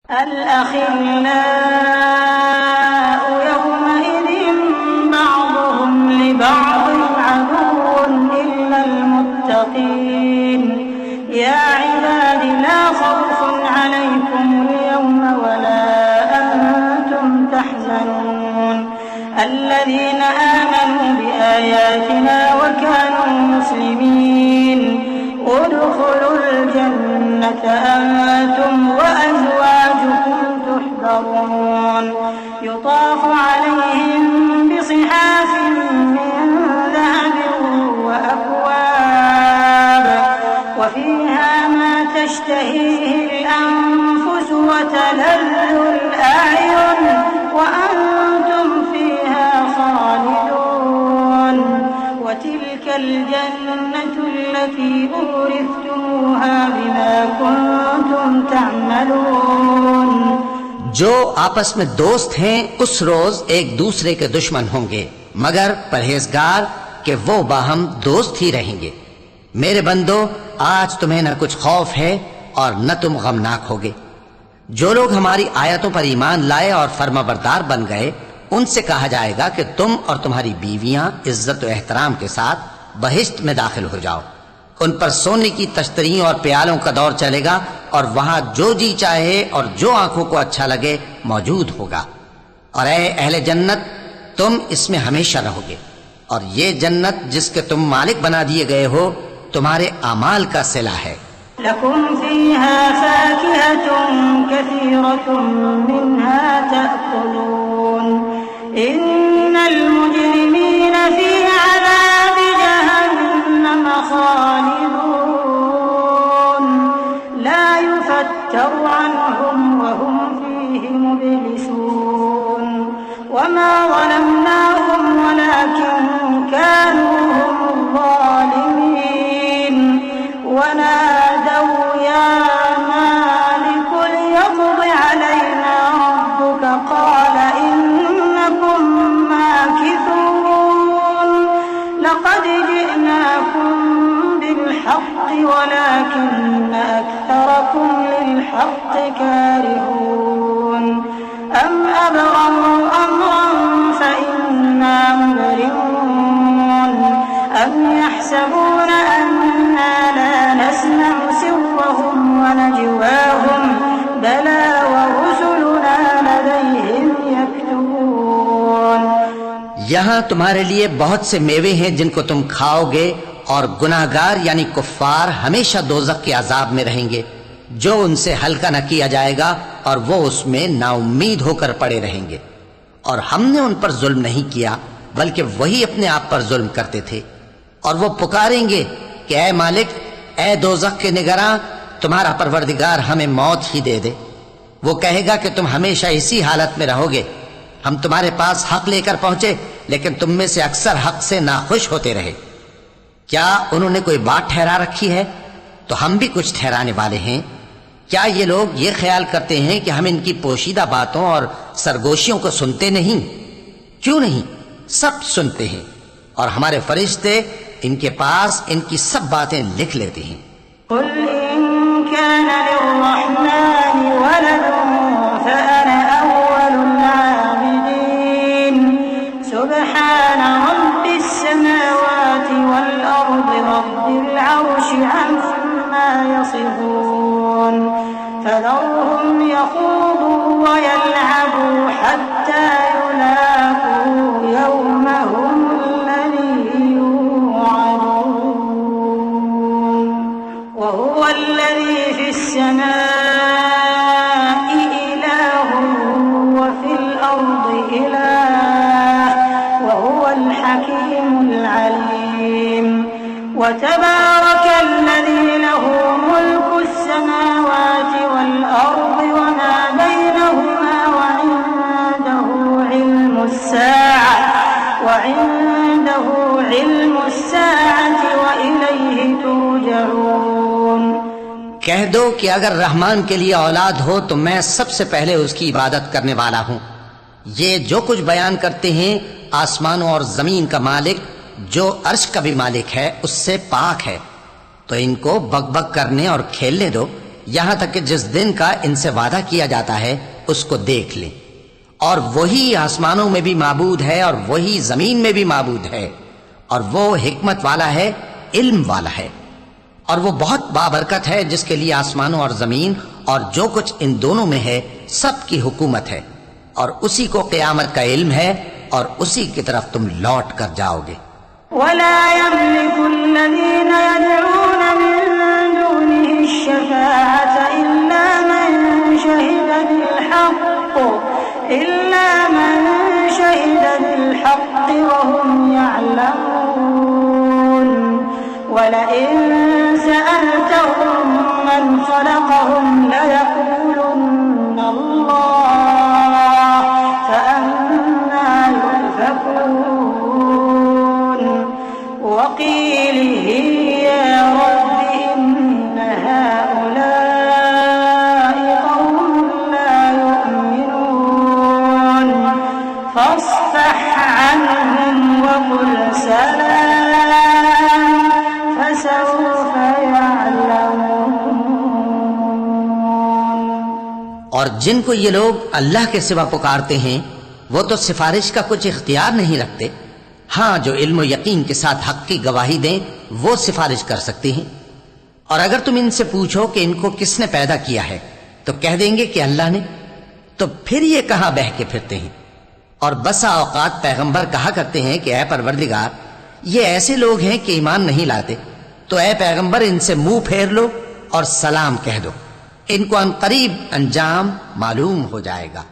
अल-अखिल्लाउ यौमइज़िन बअदुहुम लिबअदिन अदुव्वुन इल्लल मुत्तक़ीन या इबादी ला खौफुन अलैकुमुल यौमा वला अंतुम तहज़नून अल्लज़ीन आमनू बिआयातिना व कानू मुस्लिमीन उदखुलुल जन्नत अंतुम व अज़वाजुकुम तुहबरून युताफ़ु अलैहिम बिसिहाफ़िन मिन ज़हबिन व अक्वाब व फ़ीहा मा तश्तहीहिल अन्फुस व तलज़्ज़ुल अ'युन व अंतुम फ़ीहा ख़ालिदून व तिल्कल जन्नतु अल्लती उरिस्तमूहा बिमा कुन्तुम तअमलून। जो आपस में दोस्त हैं उस रोज एक दूसरे के दुश्मन होंगे, मगर परहेजगार के वो बाहम दोस्त ही रहेंगे। मेरे बंदो, आज तुम्हें न कुछ खौफ है और न तुम गमनाक होगे। जो लोग हमारी आयतों पर ईमान लाए और फर्माबरदार बन गए, उनसे कहा जाएगा कि तुम और तुम्हारी बीवियां इज्जत और एहतराम के साथ बहिश्त में दाखिल हो जाओ। उन पर सोने की तश्तरी और प्यालों का दौर चलेगा और वहां जो जी चाहे और जो आंखों को अच्छा लगे मौजूद होगा। और ऐ अहले जन्नत, तुम इसमें हमेशा रहोगे और ये जन्नत जिसके तुम मालिक बना दिए गए हो तुम्हारे अमाल का सिला है। लकुम फीहा फाकिहतुन कसीरतुन मिन्हा तअकुलून इन्नल मुजरिमीन फी अज़ाबि जहन्नम खालिदून ला युफत्तरु अन्हुम व हुम फीहि मुब्लिसून वमा ज़लमनाहुम वलाकिन कानू हुमुल ज़ालिमीन वनादौ या मालिक लियक़्दि अलैना रब्बुक क़ाल इन्नकुम माकिथून लक़द जि'नाकुम बिल्हक़्क़ि वलाकिन्न अक्थरकुम लिल्हक़्क़ि कारिहून अम अबरमू अम्रन फ़इन्ना मुबरिमून अम यहसबून अन्ना ला नस्मअ सिर्रहुम व नजवाहुम बला व रुसुलुना लदैहिम यक्तुबून। यहाँ तुम्हारे लिए बहुत से मेवे हैं जिनको तुम खाओगे और गुनाहगार यानी कुफ्फार हमेशा दोज़ख के अजाब में रहेंगे, जो उनसे हल्का न किया जाएगा और वो उसमें नाउम्मीद होकर पड़े रहेंगे। और हमने उन पर जुल्म नहीं किया बल्कि वही अपने आप पर जुल्म करते थे। और वो पुकारेंगे कि ऐ मालिक, ऐ दोज़ख के निगरां, तुम्हारा परवरदिगार हमें मौत ही दे दे। वो कहेगा कि तुम हमेशा इसी हालत में रहोगे। हम तुम्हारे पास हक लेकर पहुंचे, लेकिन तुम में से अक्सर हक से नाखुश होते रहे। क्या उन्होंने कोई बात ठहरा रखी है? तो हम भी कुछ ठहराने वाले हैं। क्या ये लोग ये ख्याल करते हैं कि हम इनकी पोशीदा बातों और सरगोशियों को सुनते नहीं? क्यों नहीं, सब सुनते हैं और हमारे फरिश्ते इनके पास इनकी सब बातें लिख लेते हैं। कुल इन कान लिर्रहमानि वलदुन फअना अव्वलुल आबिदीन सुब्हान रब्बिस समावाति वल अर्दि रब्बिल अर्शि अम्मा यसिफून फज़रहुम यख़ूदू व यल्अबू हत्ता युलाक़ू यौमहुम अल्लज़ी युअदून वहुव अल्लज़ी फिस्समाइ इलाहुन व फिल अर्दि इलाह वहुवल हकीमुल अलीम व तबारकल्लज़ी लहू मुल्कुस समावाति वल अर्दि व मा बैनहुमा व इंदहु इल्मुस साअति व इलैहि तुरजऊन। कह दो कि अगर रहमान के लिए औलाद हो तो मैं सबसे पहले उसकी इबादत करने वाला हूँ। ये जो कुछ बयान करते हैं आसमानों और जमीन का मालिक जो अर्श का भी मालिक है उससे पाक है। तो इनको बकबक करने और खेलने दो, यहां तक कि जिस दिन का इनसे वादा किया जाता है उसको देख लें। और वही आसमानों में भी माबूद है और वही जमीन में भी माबूद है, और वो हिकमत वाला है, इल्म वाला है, और वो बहुत बाबरकत है जिसके लिए आसमानों और जमीन और जो कुछ इन दोनों में है सब की हुकूमत है, और उसी को क़यामत का इल्म है और उसी की तरफ तुम लौट कर जाओगे। वला यमलिकुल्लज़ीन यदऊन मिन दूनिहि शफ़ाअत इल्ला मन शहिदा बिलहक़्क़ि वहुम यअलमून वलइन सअलतहुम मन ख़लक़हुम लयक़ूलुन्न अल्लाह फअन्ना युफ़कून वक़ीलिहि या रब्बि इन्न हाउलाइ क़ौमुन ला यु'मिनून फस्फ़ह अन्हुम वक़ुल सलाम फसौफ़ यअलमून। और जिनको ये लोग अल्लाह के सिवा पुकारते हैं वो तो सिफारिश का कुछ इख्तियार नहीं रखते। हाँ, जो इल्म यकीन के साथ हक की गवाही दें वो सिफारिश कर सकते हैं। और अगर तुम इनसे पूछो कि इनको किसने पैदा किया है तो कह देंगे कि अल्लाह ने। तो फिर ये कहां बह के फिरते हैं। और बसा औकात पैगंबर कहा करते हैं कि ऐ परवरदिगार, ये ऐसे लोग हैं कि ईमान नहीं लाते, तो ऐ पैगंबर इनसे मुंह फेर लो और सलाम कह दो, इनको अनकरीब अंजाम मालूम हो जाएगा।